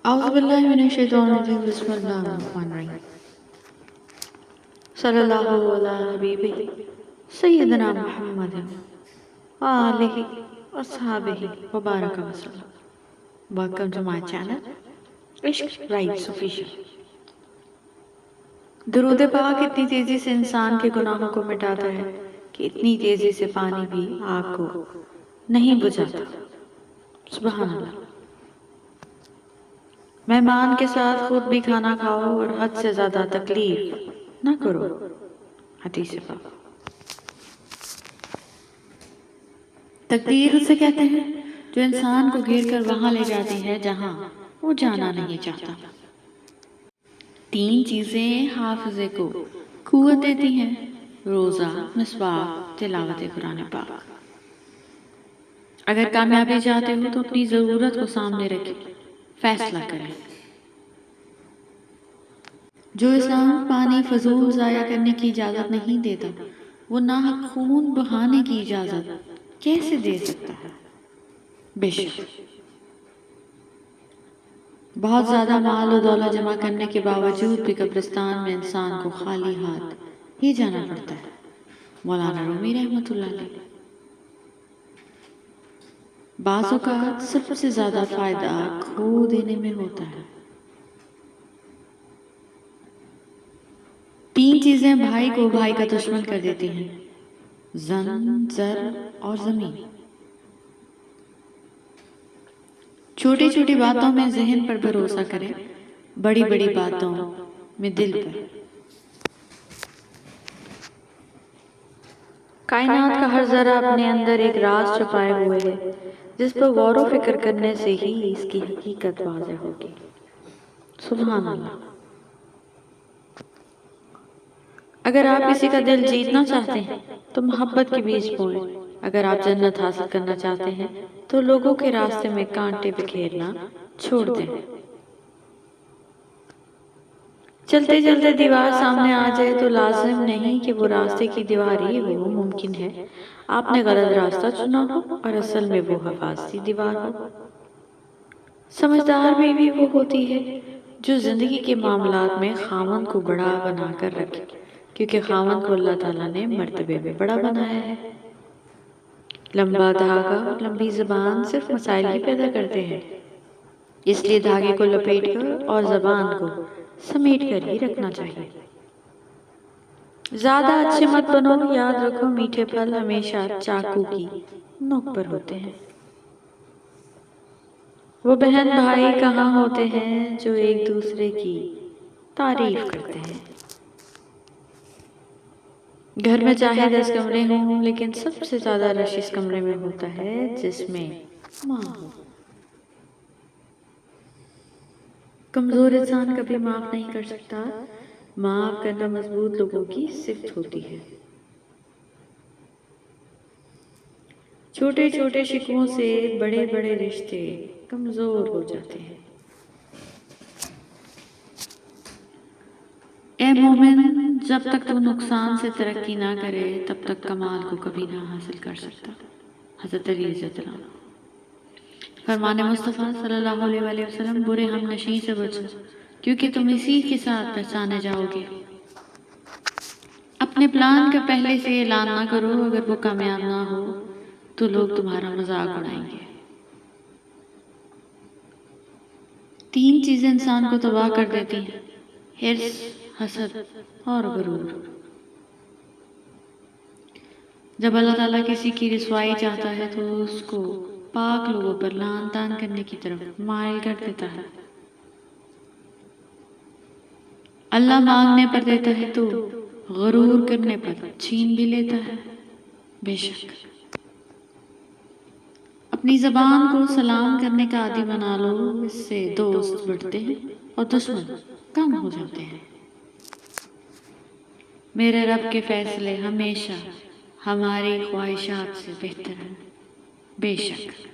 اعوذ باللہ من الشیطان الرجیم بسم اللہ الرحمن الرحیم صلی اللہ علی حبیبہ سیدنا محمد وآلہ وصحابہ وبارک وسلم۔ ویلکم ٹو مائی چینل عشق رائٹس آفیشل۔ درود پاک اتنی تیزی سے انسان کے گناہوں کو مٹاتا ہے کہ اتنی تیزی سے پانی بھی آگ کو نہیں بجھاتا۔ سبحان اللہ۔ مہمان کے ساتھ خود بھی کھانا کھاؤ اور حد سے زیادہ تکلیف نہ کرو۔ حدیث پاک۔ تقدیر اسے کہتے ہیں جو انسان کو گھیر کر وہاں لے جاتی ہے جہاں وہ جانا نہیں چاہتا۔ تین چیزیں حافظے کو قوت دیتی ہیں: روزہ، مسواک، تلاوت قرآن پاک۔ اگر کامیابی چاہتے ہو تو اپنی ضرورت کو سامنے رکھیں، فیصلہ کریں۔ جو اسلام پانی فضول ضائع کرنے کی اجازت نہیں دیتا، وہ ناحق خون بہانے کی اجازت کیسے دے سکتا ہے؟ بے شک بہت زیادہ مال و دولت جمع کرنے کے باوجود بھی قبرستان میں انسان کو خالی ہاتھ ہی جانا پڑتا ہے۔ مولانا رومی رحمۃ اللہ علیہ۔ بعض اوقات سب سے زیادہ فائدہ کھو دینے میں ہوتا ہے۔ تین چیزیں بھائی کو بھائی کا دشمن کر دیتی ہیں: زن، زر اور زمین۔ چھوٹی چھوٹی باتوں میں ذہن پر بھروسہ کریں، بڑی بڑی باتوں میں دل پر۔ کائنات کا ہر ذرہ اپنے اندر ایک راز چھپائے ہوئے ہے جس پر غور و فکر کرنے سے ہی اس کی حقیقت واضح ہوگی۔ سبحان اللہ۔ اگر آپ کسی کا دل جیتنا چاہتے ہیں تو محبت کے بیج بوئیں۔ اگر آپ جنت حاصل کرنا چاہتے ہیں تو لوگوں کے راستے میں کانٹے بکھیرنا چھوڑ دیں۔ چلتے چلتے دیوار سامنے آ جائے تو لازم نہیں کہ وہ راستے کی دیوار ہی ہو، ممکن ہے آپ نے غلط راستہ چنا ہو اور اصل میں وہ حفاظتی دیوار ہو۔ سمجھدار بیوی وہ ہوتی ہے جو زندگی کے معاملات میں خاوند کو بڑا بنا کر رکھے، کیونکہ خاوند کو اللہ تعالیٰ نے مرتبے میں بڑا بنایا ہے۔ لمبا دھاگا اور لمبی زبان صرف مسائل ہی پیدا کرتے ہیں، اس لیے دھاگے کو لپیٹ کر اور زبان کو سمیٹ کر ہی رکھنا چاہیے۔ زیادہ اچھے مت بنو، یاد رکھو میٹھے پھل ہمیشہ چاقو کی نوک پر ہوتے ہیں۔ وہ بہن بھائی کہاں ہوتے ہیں جو ایک دوسرے کی تعریف کرتے ہیں۔ گھر میں چاہے 10 کمرے ہوں لیکن سب سے زیادہ رش اس کمرے میں ہوتا ہے جس میں ماں ہو۔ کمزور انسان کبھی معاف نہیں کر سکتا، معاف کرنا مضبوط لوگوں کی صفت ہوتی ہے۔ چھوٹے چھوٹے شکووں سے بڑے بڑے رشتے کمزور ہو جاتے ہیں۔ اے مومن، جب تک تو نقصان سے ترقی نہ کرے تب تک کمال کو کبھی نہ حاصل کر سکتا۔ حضرت علی رضی اللہ عنہ۔ فرمان مصطفیٰ صلی اللہ علیہ وآلہ وسلم، برے ہم نشیں سے بچو کیونکہ تم اسی کے ساتھ پہچانے جاؤ گے۔ اپنے پلان کا پہلے سے اعلان نہ کرو، اگر وہ کامیاب نہ ہو تو لوگ تمہارا مذاق اڑائیں گے۔ تین چیزیں انسان کو تباہ کر دیتی ہیں: حرص، حسد اور غرور۔ جب اللہ تعالیٰ کسی کی رسوائی چاہتا ہے تو اس کو پاک لوگوں پر لعن طعن کرنے کی طرف مائل کر دیتا ہے۔ اللہ مانگنے پر دیتا ہے تو غرور کرنے پر چھین بھی لیتا ہے۔ بے شک اپنی زبان کو سلام کرنے کا عادی بنا لو، اس سے دوست بڑھتے ہیں اور دشمن کم ہو جاتے ہیں۔ میرے رب کے فیصلے ہمیشہ ہماری خواہشات سے بہتر ہیں۔ بے شک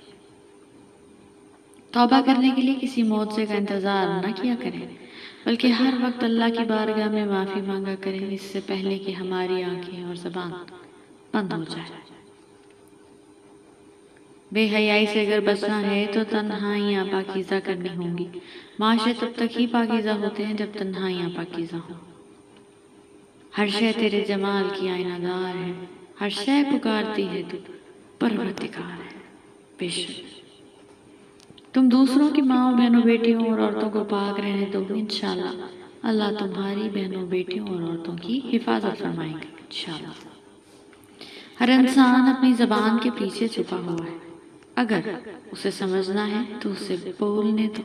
توبہ کرنے کے لیے کسی معجزے کا انتظار نہ کیا کریں، بلکہ ہر وقت اللہ کی بارگاہ میں معافی مانگا کریں، اس سے پہلے کہ ہماری آنکھیں اور زبان بند ہو جائے۔ بے حیائی سے اگر بچنا ہے تو تنہائیاں پاکیزہ کرنی ہوں گی۔ معاشرے تب تک ہی پاکیزہ ہوتے ہیں جب تنہائیاں پاکیزہ ہوں۔ ہر شے تیرے جمال کی آئینہ دار ہے، ہر شے پکارتی ہے تو پروردگار ہے۔ بے شک تم دوسروں کی ماں بہنوں بیٹیوں اور عورتوں کو پاک رہنے دو، انشاءاللہ اللہ تمہاری بہنوں بیٹیوں اور عورتوں کی حفاظت فرمائیں گے انشاءاللہ۔ ہر انسان اپنی زبان کے پیچھے چھپا ہوا ہے، اگر اسے سمجھنا ہے تو اسے بولنے دو۔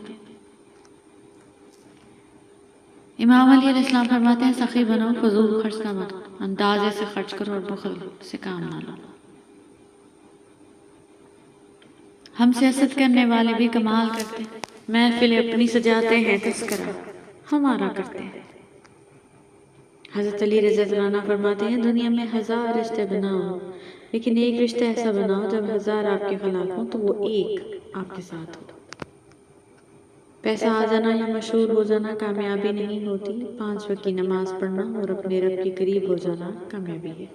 امام علیہ السلام فرماتے ہیں سخی بنو، فضول خرچ نہ کرو، اندازے سے خرچ کرو اور بخل سے کام نہ لو۔ ہم سیاست کرنے والے بھی کمال کرتے ہیں، محفل اپنی سجاتے ہیں تذکرہ ہمارا کرتے ہیں۔ حضرت علی رضی اللہ عنہ فرماتے ہیں دنیا میں 1000 رشتے بناؤ لیکن ایک رشتہ ایسا بناؤ جب 1000 آپ کے خلاف ہوں تو وہ ایک آپ کے ساتھ ہو۔ پیسہ آ جانا یا مشہور ہو جانا کامیابی نہیں ہوتی، 5 وقت کی نماز پڑھنا اور اپنے رب کے قریب ہو جانا کامیابی ہے۔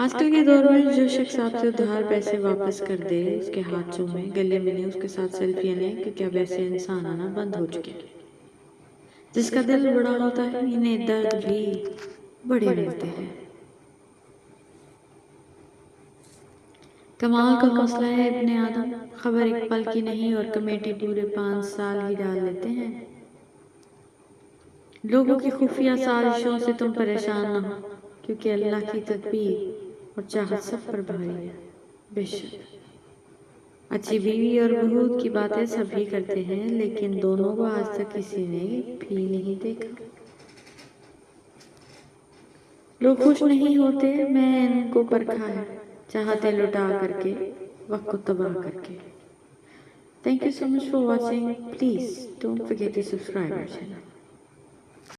آج کل کے دور میں جو شخص آپ سے ادھار پیسے واپس کر دے، اس کے ہاتھ چومیں، گلے ملیں، اس کے ساتھ سیلفیاں لیں، کیونکہ اب ایسے انسان آنا بند ہو چکے۔ جس کا دل بڑا ہوتا ہے انہیں درد بھی بڑے ملتے ہیں۔ کمال کا حوصلہ ہے ابن آدم، خبر ایک پل کی نہیں اور کمیٹی پورے 5 سال ہی ڈال لیتے ہیں۔ لوگوں کی خفیہ سازشوں سے تم پریشان نہ ہو، کیونکہ اللہ کی تدبیر اور چاہت سب پر بھاری ہے۔ بے شک اچھی بیوی اور بہوت کی باتیں سبھی کرتے ہیں، لیکن دونوں کو آج تک کسی نے بھی نہیں دیکھا۔ لوگ خوش نہیں ہوتے، میں ان کو پرکھا ہے، چاہتے لٹا کر کے وقت کو تباہ کر کے۔ Thank you so much for watching. Please don't forget to subscribe our channel.